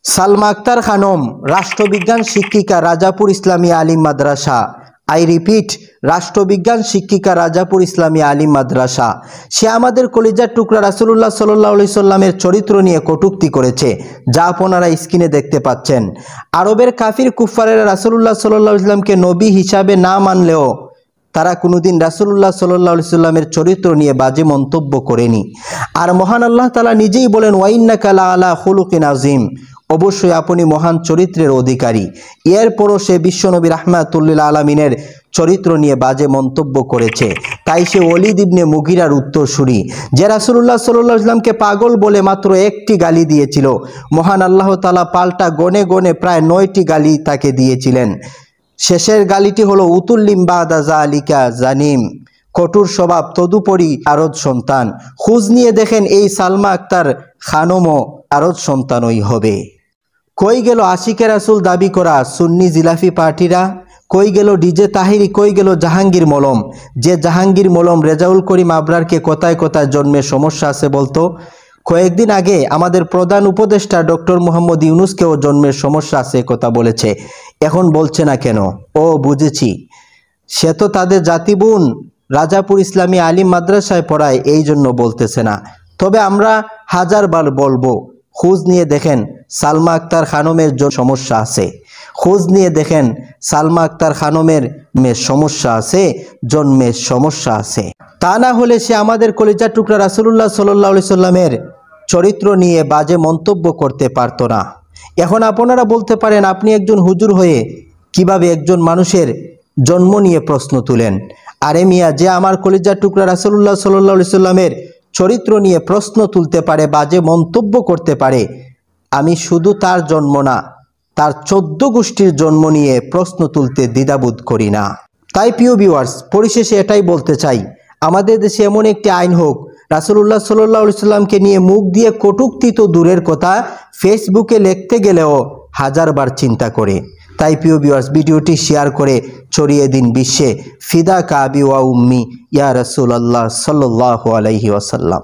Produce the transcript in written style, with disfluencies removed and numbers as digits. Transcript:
সালমা আক্তার খানম রাষ্ট্রবিজ্ঞান শিক্ষিকা, রাজাপুর ইসলামী আলিম মাদ্রাসা। I repeat, রাষ্ট্রবিজ্ঞান শিক্ষিকা, রাজাপুর ইসলামী আলিম মাদ্রাসা। সে আমাদের কলিজার টুকরা রাসূলুল্লাহ সাল্লাল্লাহু আলাইহি সাল্লামের চরিত্র নিয়ে কটূক্তি করেছে, যা আপনারা স্ক্রিনে দেখতে পাচ্ছেন। আরবের কাফির কুফফারেরা রাসূলুল্লাহ সাল্লাল্লাহু আলাইহি সাল্লামকে নবী হিসাবে না মানলেও তারা কোনোদিন রাসূলুল্লাহ সাল্লাল্লাহু আলাইহি সাল্লামের চরিত্র নিয়ে বাজে মন্তব্য করেনি। আর মহান আল্লাহ তাআলা নিজেই বলেন, ওয়াইন্নাকা লাআলা খুলুকিন আযীম, অবশ্যই আপনি মহান চরিত্রের অধিকারী। এরপরও সে বিশ্বনবী রাহমাতুল লিল আলামিনের চরিত্র নিয়ে বাজে মন্তব্য করেছে। তাই সে ওলীদ ইবনে মুগীরার উত্তরসূরি, যে রাসূলুল্লাহ সাল্লাল্লাহু আলাইহি সাল্লামকে পাগল বলে মাত্র একটি গালি দিয়েছিল, মহান আল্লাহ তাআলা পাল্টা গনে গনে প্রায় 9টি গালি তাকে দিয়েছিলেন। শেষের গালিটি হলো উতুল্লিম বাদা যালিকা জানিম, কঠোর স্বভাব, তদুপরি আরদ সন্তান। খোঁজ নিয়ে দেখেন এই সালমা আক্তার খানমও আরদ সন্তানই হবে। কই গেল আশিকে রাসূল দাবি করা সুন্নি জিলাফি পার্টিরা? কই গেল ডিজে তাহিরি? কই গেল জাহাঙ্গীর মলম? যে জাহাঙ্গীর মলম রেজাউল করিম আবরারকে কোথায় কোথায় জন্মের সমস্যা আছে বলতো। কয়েকদিন আগে আমাদের প্রধান উপদেষ্টা ডক্টর মোহাম্মদ ইউনূসকেও জন্মের সমস্যা আছে কথা বলেছে, এখন বলছে না কেন? ও বুঝেছি, সে তো তাদের জাতি বোন রাজাপুর ইসলামী আলিম মাদ্রাসায় পড়ায়, এই জন্য বলতেছে না। তবে আমরা হাজারবার বলবো, খোঁজ নিয়ে দেখেন সালমা আক্তার খানমের সমস্যা আছে, খোঁজ নিয়ে দেখেন সালমা আক্তার খানমের সমস্যা আছে, জন্মের সমস্যা আছে। তা না হলে সে আমাদের কলিজার টুকরা রাসূলুল্লাহ সাল্লাল্লাহু আলাইহি সাল্লামের চরিত্র নিয়ে বাজে মন্তব্য করতে পারতো না। এখন আপনারা বলতে পারেন, আপনি একজন হুজুর হয়ে কিভাবে একজন মানুষের জন্ম নিয়ে প্রশ্ন তুলেন? আরে মিয়া, যে আমার কলিজার টুকরা রাসূলুল্লাহ সাল্লাল্লাহু আলাইহি সাল্লামের চরিত্র নিয়ে প্রশ্ন তুলতে পারে, বাজে মন্তব্য করতে পারে, আমি শুধু তার জন্ম না, তার 14 গোষ্ঠীর জন্ম নিয়ে প্রশ্ন তুলতে দ্বিধাবোধ করি না। তাই প্রিয় ভিউয়ার্স, পরিশেষে এটাই বলতে চাই, আমাদের দেশে এমন একটি আইন হোক, রাসূলুল্লাহ সাল্লাল্লাহু আলাইহি সাল্লামকে নিয়ে মুখ দিয়ে কটূক্তি তো দূরের কথা, ফেসবুকে লিখতে গেলেও হাজারবার চিন্তা করে। তাই প্রিয় ভিউয়ার্স, ভিডিওটি শেয়ার করে ছড়িয়ে দিন বিশ্বে। ফিদা কাবি ওয়া উম্মি ইয়া রাসূলুল্লাহ সাল্লাল্লাহু আলাইহি ওয়াসাল্লাম।